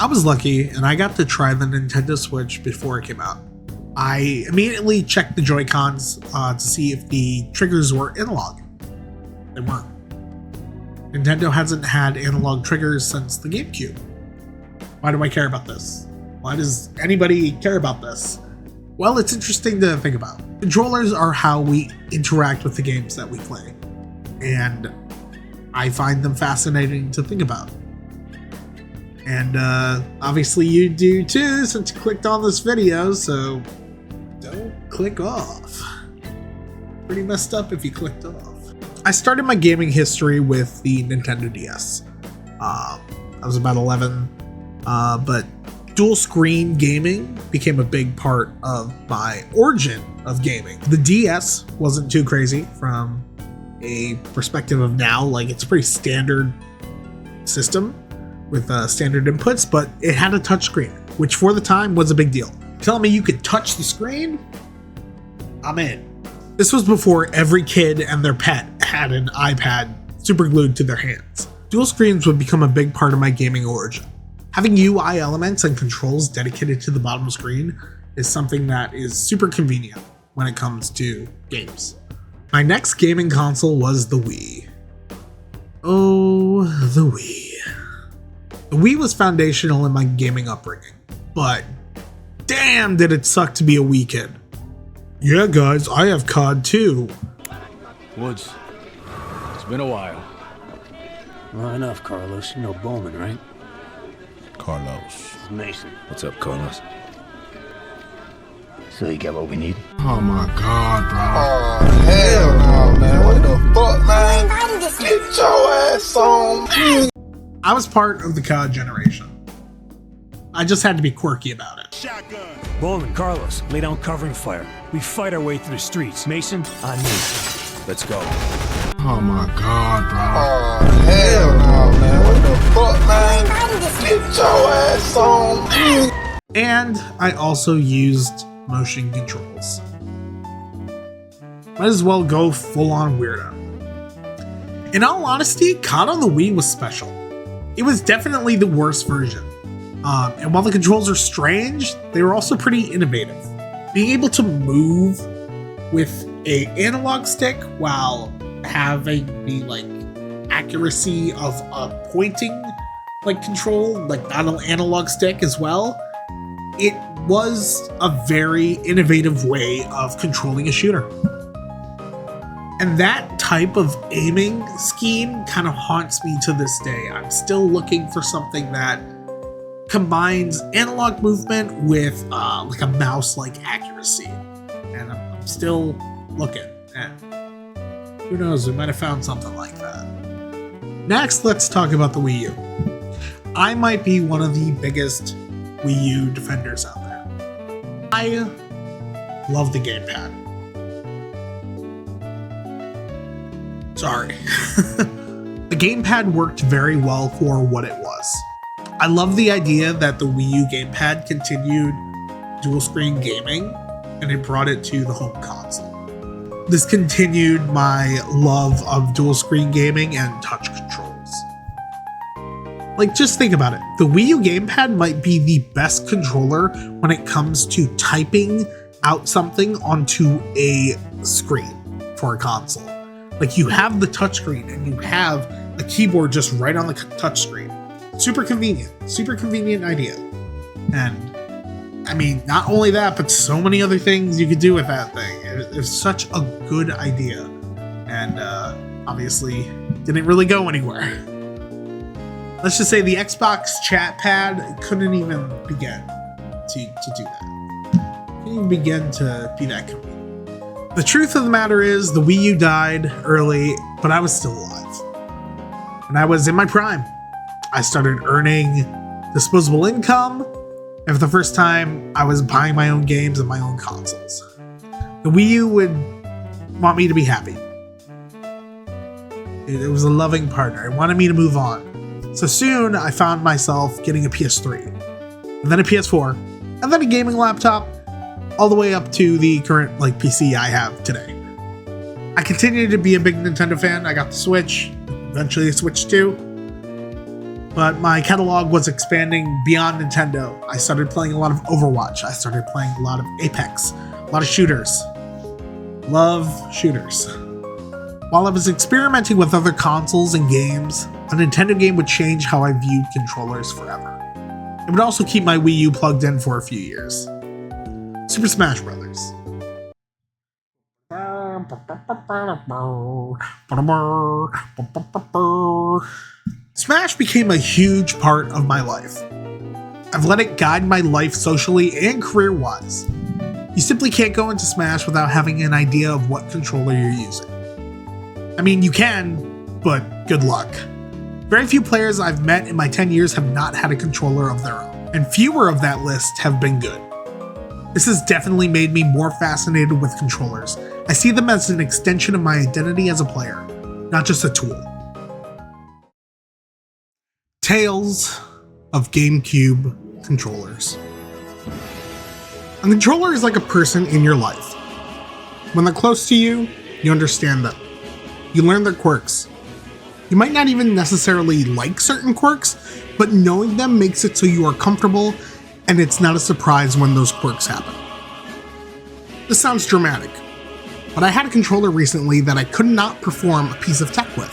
I was lucky and I got to try the Nintendo Switch before it came out. I immediately checked the Joy-Cons to see if the triggers were analog. They weren't. Nintendo hasn't had analog triggers since the GameCube. Why do I care about this? Why does anybody care about this? Well, it's interesting to think about. Controllers are how we interact with the games that we play, and I find them fascinating to think about. And obviously you do too, since you clicked on this video, so don't click off. Pretty messed up if you clicked off. I started my gaming history with the Nintendo DS. I was about 11, but dual screen gaming became a big part of my origin of gaming. The DS wasn't too crazy from a perspective of now, like it's a pretty standard system with standard inputs, but it had a touchscreen, which for the time was a big deal. Telling me you could touch the screen? I'm in. This was before every kid and their pet had an iPad super glued to their hands. Dual screens would become a big part of my gaming origin. Having UI elements and controls dedicated to the bottom screen is something that is super convenient when it comes to games. My next gaming console was the Wii. Oh, the Wii. The Wii was foundational in my gaming upbringing, but damn did it suck to be a Wii kid. Yeah guys, I have COD too. Woods, it's been a while. Well, enough, Carlos. You know Bowman, right? Carlos. It's Mason. What's up, Carlos? So you got what we need? Oh my god, bro. Oh, hell no, man. What the fuck, man? Get your ass on. I was part of the COD generation. I just had to be quirky about it. Bowman, Carlos, lay down covering fire. We fight our way through the streets. Mason, on me. Let's go. Oh my god, bro. Oh, hell no, man. What the fuck, man? Get your ass on. And I also used motion controls. Might as well go full on weirdo. In all honesty, COD on the Wii was special. It was definitely the worst version. And while the controls are strange, they were also pretty innovative. Being able to move with a analog stick while having the like accuracy of a pointing like control, like not an analog stick as well, it was a very innovative way of controlling a shooter. And that type of aiming scheme kind of haunts me to this day. I'm still looking for something that combines analog movement with like a mouse-like accuracy. And I'm still looking. And who knows, we might have found something like that. Next, let's talk about the Wii U. I might be one of the biggest Wii U defenders out there. I love the gamepad. Sorry. The gamepad worked very well for what it was. I love the idea that the Wii U gamepad continued dual screen gaming and it brought it to the home console. This continued my love of dual screen gaming and touch controls. Like, just think about it. The Wii U gamepad might be the best controller when it comes to typing out something onto a screen for a console. Like, you have the touchscreen and you have a keyboard just right on the touchscreen. Super convenient idea. And I mean, not only that, but so many other things you could do with that thing. It's such a good idea. And obviously didn't really go anywhere. Let's just say the Xbox chat pad couldn't even begin to do that. Couldn't even begin to be that convenient. The truth of the matter is the Wii U died early, but I was still alive. And I was in my prime. I started earning disposable income, and for the first time, I was buying my own games and my own consoles. The Wii U would want me to be happy. It was a loving partner. It wanted me to move on. So soon, I found myself getting a PS3, and then a PS4, and then a gaming laptop, all the way up to the current like PC I have today. I continue to be a big Nintendo fan. I got the Switch, eventually the Switch 2. But my catalog was expanding beyond Nintendo. I started playing a lot of Overwatch. I started playing a lot of Apex, a lot of shooters. Love shooters. While I was experimenting with other consoles and games, a Nintendo game would change how I viewed controllers forever. It would also keep my Wii U plugged in for a few years. Super Smash Brothers. Smash became a huge part of my life. I've let it guide my life socially and career-wise. You simply can't go into Smash without having an idea of what controller you're using. I mean, you can, but good luck. Very few players I've met in my 10 years have not had a controller of their own, and fewer of that list have been good. This has definitely made me more fascinated with controllers. I see them as an extension of my identity as a player, not just a tool. Tales of GameCube controllers. A controller is like a person in your life. When they're close to you, you understand them. You learn their quirks. You might not even necessarily like certain quirks, but knowing them makes it so you are comfortable and it's not a surprise when those quirks happen. This sounds dramatic, but I had a controller recently that I could not perform a piece of tech with,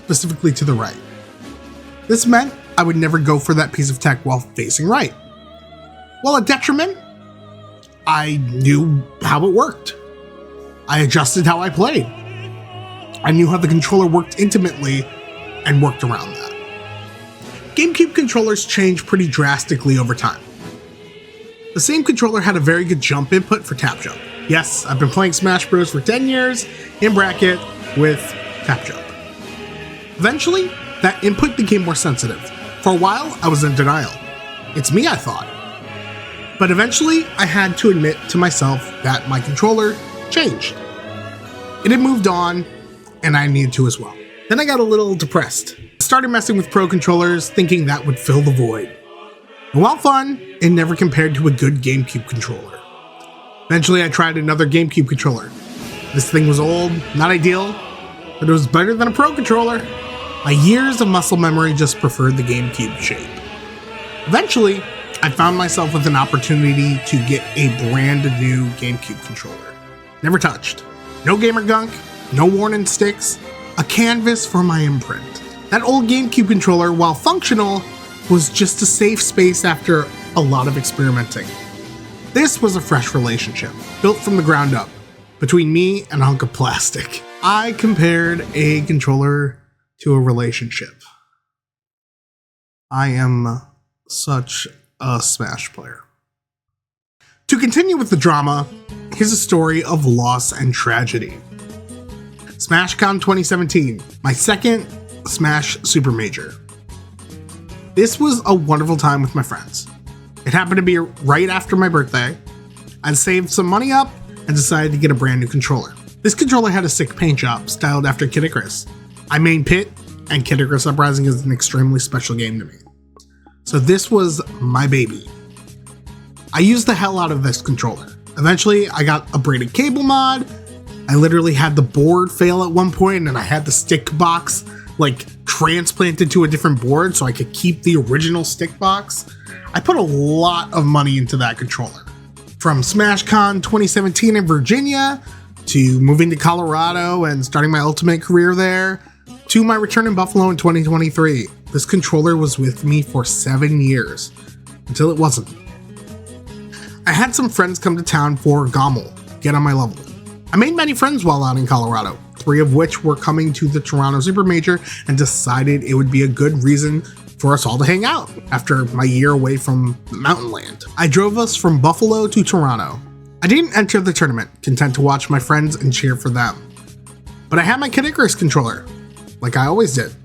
specifically to the right. This meant I would never go for that piece of tech while facing right. While a detriment, I knew how it worked. I adjusted how I played. I knew how the controller worked intimately and worked around that. GameCube controllers changed pretty drastically over time. The same controller had a very good jump input for tap jump. Yes, I've been playing Smash Bros. For 10 years, in bracket, with tap jump. Eventually, that input became more sensitive. For a while, I was in denial. It's me, I thought. But eventually, I had to admit to myself that my controller changed. It had moved on, and I needed to as well. Then I got a little depressed. I started messing with Pro controllers, thinking that would fill the void. And while fun, it never compared to a good GameCube controller. Eventually, I tried another GameCube controller. This thing was old, not ideal, but it was better than a Pro controller. My years of muscle memory just preferred the GameCube shape. Eventually, I found myself with an opportunity to get a brand new GameCube controller. Never touched. No gamer gunk, no warning sticks, a canvas for my imprint. That old GameCube controller, while functional, was just a safe space after a lot of experimenting. This was a fresh relationship, built from the ground up, between me and a hunk of plastic. I compared a controller to a relationship. I am such a Smash player. To continue with the drama, here's a story of loss and tragedy. SmashCon 2017, my second Smash Super Major. This was a wonderful time with my friends. It happened to be right after my birthday. I'd saved some money up and decided to get a brand new controller. This controller had a sick paint job styled after Kid Icarus. I main Pit, and Kid Icarus Uprising is an extremely special game to me. So this was my baby. I used the hell out of this controller. Eventually, I got a braided cable mod. I literally had the board fail at one point, and I had the stick box transplanted to a different board so I could keep the original stick box. I put a lot of money into that controller. From SmashCon 2017 in Virginia, to moving to Colorado and starting my Ultimate career there, to my return in Buffalo in 2023. This controller was with me for 7 years, until it wasn't. I had some friends come to town for Gommel, get on my level. I made many friends while out in Colorado, 3 of which were coming to the Toronto Super Major, and decided it would be a good reason for us all to hang out after my year away from Mountain Land. I drove us from Buffalo to Toronto. I didn't enter the tournament, content to watch my friends and cheer for them. But I had my Kid Icarus controller, like I always did.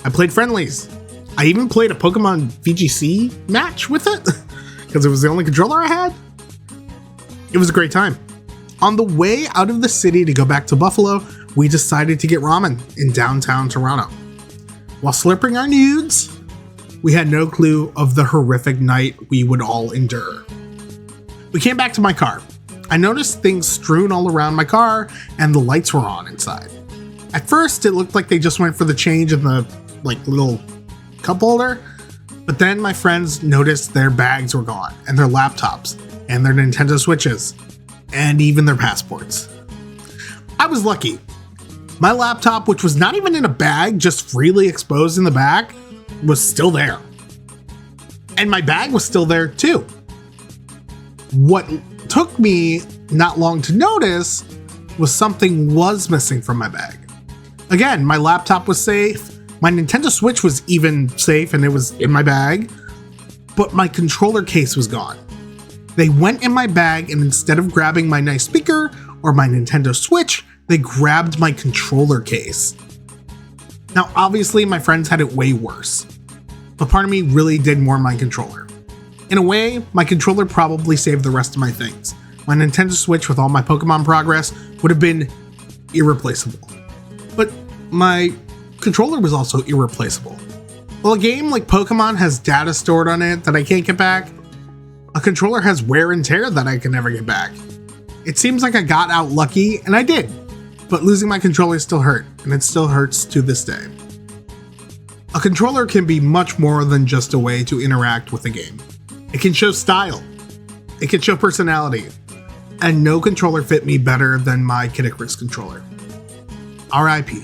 I played friendlies. I even played a Pokemon VGC match with it, because it was the only controller I had. It was a great time. On the way out of the city to go back to Buffalo, we decided to get ramen in downtown Toronto. While slurping our nudes, we had no clue of the horrific night we would all endure. We came back to my car. I noticed things strewn all around my car and the lights were on inside. At first, it looked like they just went for the change in the little cup holder. But then my friends noticed their bags were gone, and their laptops, and their Nintendo Switches, and even their passports. I was lucky. My laptop, which was not even in a bag, just freely exposed in the back, was still there. And my bag was still there too. What took me not long to notice was something was missing from my bag. Again, my laptop was safe. My Nintendo Switch was even safe and it was in my bag, but my controller case was gone. They went in my bag and instead of grabbing my nice speaker or my Nintendo Switch, they grabbed my controller case. Now, obviously my friends had it way worse, but part of me really did mourn my controller. In a way, my controller probably saved the rest of my things. My Nintendo Switch with all my Pokemon progress would have been irreplaceable. But my controller was also irreplaceable. While a game like Pokemon has data stored on it that I can't get back, a controller has wear and tear that I can never get back. It seems like I got out lucky, and I did, but losing my controller still hurt, and it still hurts to this day. A controller can be much more than just a way to interact with a game. It can show style, it can show personality, and no controller fit me better than my Kid Icarus controller. R.I.P.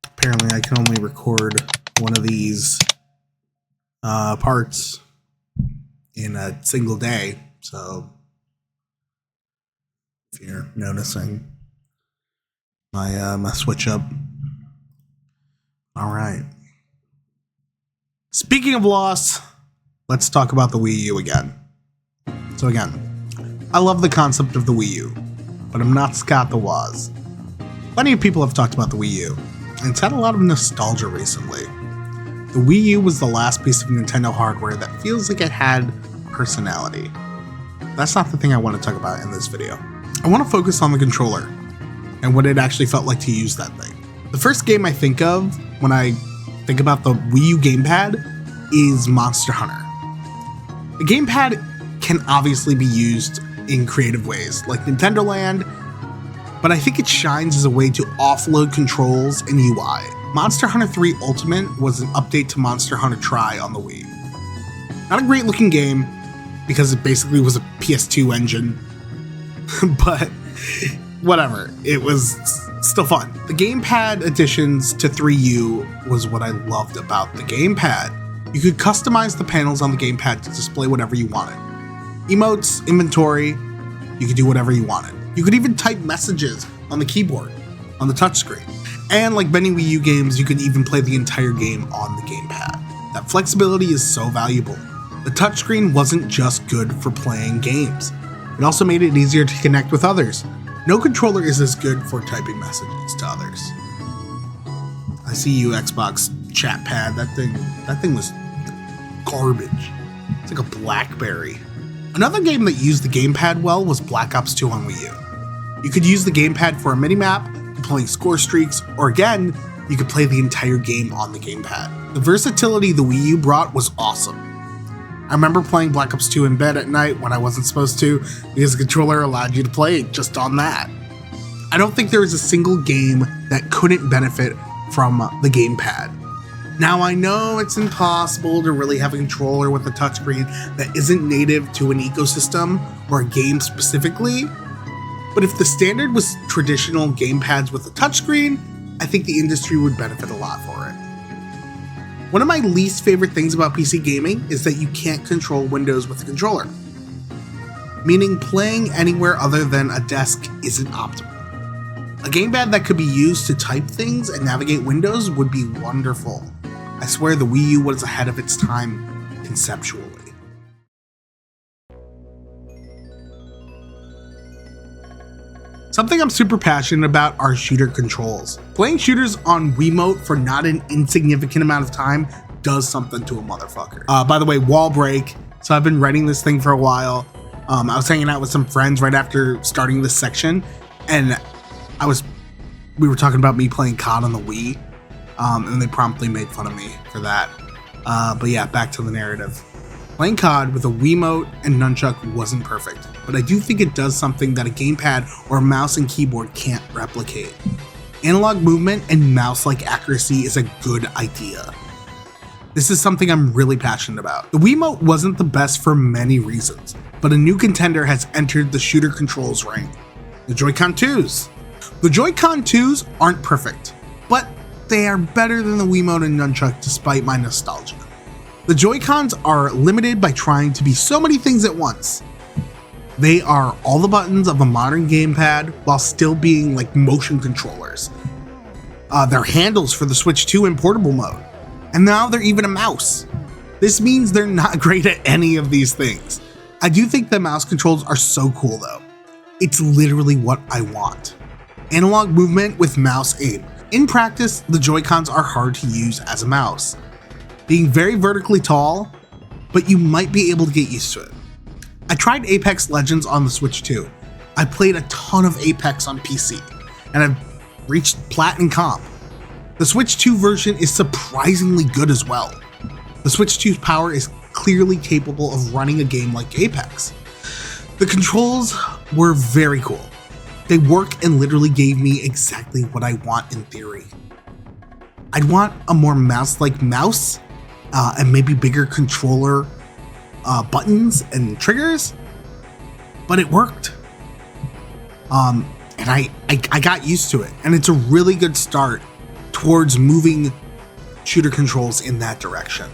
Apparently I can only record one of these parts in a single day, so if you're noticing my switch up. All right. Speaking of loss, let's talk about the Wii U again. So again, I love the concept of the Wii U, but I'm not Scott the Woz. Plenty of people have talked about the Wii U, and it's had a lot of nostalgia recently. The Wii U was the last piece of Nintendo hardware that feels like it had personality. That's not the thing I want to talk about in this video. I want to focus on the controller and what it actually felt like to use that thing. The first game I think of when I think about the Wii U gamepad is Monster Hunter. The gamepad can obviously be used in creative ways, like Nintendo Land, but I think it shines as a way to offload controls and UI. Monster Hunter 3 Ultimate was an update to Monster Hunter Tri on the Wii. Not a great looking game, because it basically was a PS2 engine, but whatever, it was still fun. The gamepad additions to 3U was what I loved about the gamepad. You could customize the panels on the gamepad to display whatever you wanted. Emotes, inventory, you could do whatever you wanted. You could even type messages on the keyboard, on the touchscreen. And like many Wii U games, you could even play the entire game on the gamepad. That flexibility is so valuable. The touchscreen wasn't just good for playing games. It also made it easier to connect with others. No controller is as good for typing messages to others. I see you, Xbox chat pad. That thing was garbage. It's like a BlackBerry. Another game that used the gamepad well was Black Ops 2 on Wii U. You could use the gamepad for a minimap, playing score streaks, or again, you could play the entire game on the gamepad. The versatility the Wii U brought was awesome. I remember playing Black Ops 2 in bed at night when I wasn't supposed to, because the controller allowed you to play it just on that. I don't think there is a single game that couldn't benefit from the gamepad. Now I know it's impossible to really have a controller with a touchscreen that isn't native to an ecosystem or a game specifically, but if the standard was traditional gamepads with a touchscreen, I think the industry would benefit a lot for it. One of my least favorite things about PC gaming is that you can't control Windows with a controller, meaning playing anywhere other than a desk isn't optimal. A gamepad that could be used to type things and navigate windows would be wonderful. I swear the Wii U was ahead of its time conceptually. Something I'm super passionate about are shooter controls. Playing shooters on Wiimote for not an insignificant amount of time does something to a motherfucker. By the way, wall break. So I've been writing this thing for a while. I was hanging out with some friends right after starting this section, and we were talking about me playing COD on the Wii, and they promptly made fun of me for that. But yeah, back to the narrative. Playing COD with a Wiimote and nunchuck wasn't perfect, but I do think it does something that a gamepad or a mouse and keyboard can't replicate. Analog movement and mouse-like accuracy is a good idea. This is something I'm really passionate about. The Wiimote wasn't the best for many reasons, but a new contender has entered the shooter controls ring: the Joy-Con 2s. The Joy-Con 2s aren't perfect, but they are better than the Wiimote and nunchuck despite my nostalgia. The Joy-Cons are limited by trying to be so many things at once. They are all the buttons of a modern gamepad while still being like motion controllers. They're handles for the Switch 2 in portable mode, and now they're even a mouse. This means they're not great at any of these things. I do think the mouse controls are so cool though. It's literally what I want. Analog movement with mouse aim. In practice, the Joy-Cons are hard to use as a mouse, being very vertically tall, but you might be able to get used to it. I tried Apex Legends on the Switch 2. I played a ton of Apex on PC, and I've reached Platinum Comp. The Switch 2 version is surprisingly good as well. The Switch 2's power is clearly capable of running a game like Apex. The controls were very cool. They work and literally gave me exactly what I want in theory. I'd want a more mouse-like mouse, and maybe bigger controller buttons and triggers, but it worked. And I got used to it, and it's a really good start towards moving shooter controls in that direction.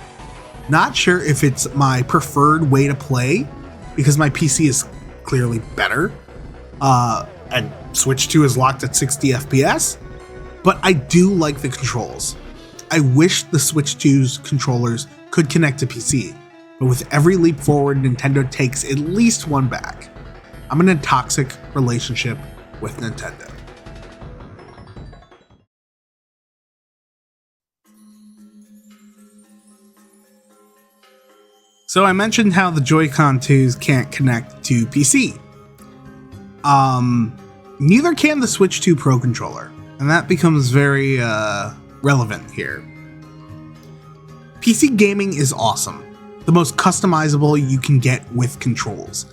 Not sure if it's my preferred way to play, because my PC is clearly better, and Switch 2 is locked at 60 FPS, but I do like the controls. I wish the Switch 2's controllers could connect to PC, but with every leap forward, Nintendo takes at least one back. I'm in a toxic relationship with Nintendo. So I mentioned how the Joy-Con 2s can't connect to PC. Neither can the Switch 2 Pro controller, and that becomes very relevant here. PC gaming is awesome, the most customizable you can get with controls,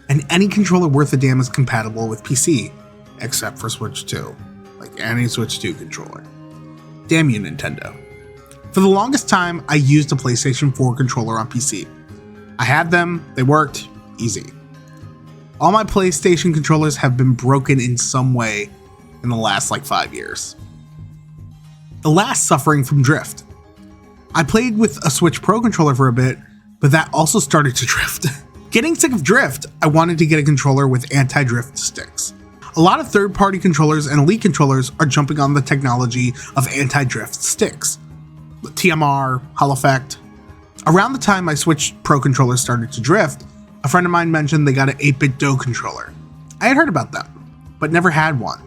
and any controller worth a damn is compatible with PC, except for Switch 2, like any Switch 2 controller. Damn you, Nintendo. For the longest time, I used a PlayStation 4 controller on PC. I had them, they worked, easy. All my PlayStation controllers have been broken in some way in the last 5 years. The last suffering from drift. I played with a Switch Pro controller for a bit, but that also started to drift. Getting sick of drift, I wanted to get a controller with anti-drift sticks. A lot of third-party controllers and Elite controllers are jumping on the technology of anti-drift sticks. TMR, Hall Effect. Around the time my Switch Pro controller started to drift, a friend of mine mentioned they got an 8-bit DO controller. I had heard about them, but never had one.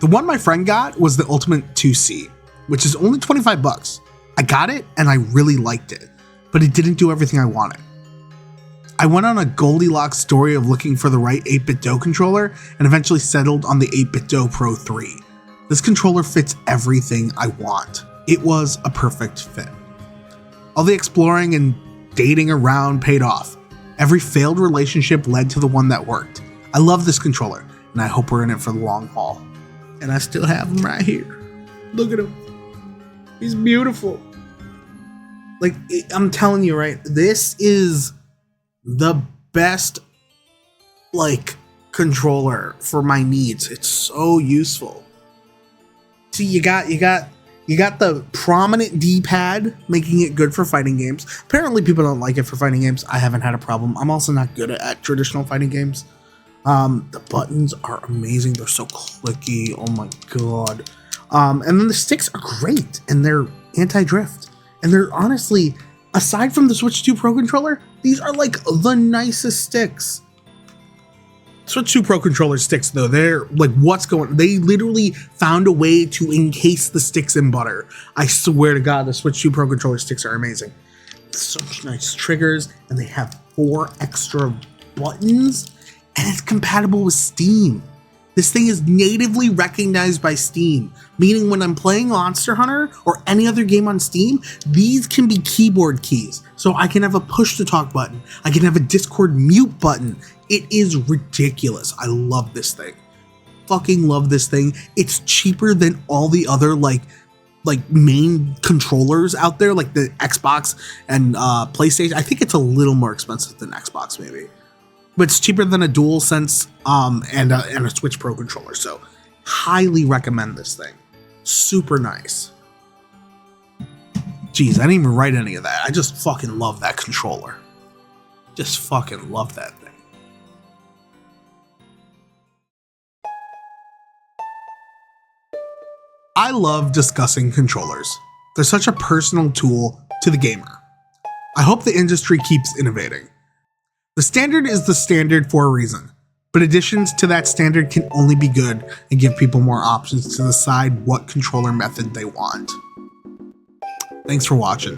The one my friend got was the Ultimate 2C, which is only $25. I got it and I really liked it, but it didn't do everything I wanted. I went on a Goldilocks story of looking for the right 8-bit DO controller and eventually settled on the 8-bit DO Pro 3. This controller fits everything I want. It was a perfect fit. All the exploring and dating around paid off. Every failed relationship led to the one that worked. I love this controller, and I hope we're in it for the long haul. And I still have him right here. Look at him. He's beautiful. I'm telling you, right? This is the best, controller for my needs. It's so useful. See, you got the prominent D-pad, making it good for fighting games. Apparently people don't like it for fighting games. I haven't had a problem. I'm also not good at traditional fighting games. The buttons are amazing. They're so clicky. Oh my god. And then the sticks are great, and they're anti-drift. And they're honestly, aside from the Switch 2 Pro controller, these are the nicest sticks. Switch 2 Pro controller sticks, though, they're they literally found a way to encase the sticks in butter. I swear to God, the Switch 2 Pro controller sticks are amazing. Such nice triggers, and they have 4 extra buttons, and it's compatible with Steam. This thing is natively recognized by Steam, meaning when I'm playing Monster Hunter or any other game on Steam, these can be keyboard keys. So I can have a push to talk button. I can have a Discord mute button. It is ridiculous. I love this thing. Fucking love this thing. It's cheaper than all the other like main controllers out there, like the Xbox and PlayStation. I think it's a little more expensive than Xbox maybe. But it's cheaper than a DualSense and a Switch Pro controller. So highly recommend this thing. Super nice. Jeez, I didn't even write any of that. I just fucking love that controller. Just fucking love that thing. I love discussing controllers. They're such a personal tool to the gamer. I hope the industry keeps innovating. The standard is the standard for a reason, but additions to that standard can only be good and give people more options to decide what controller method they want. Thanks for watching.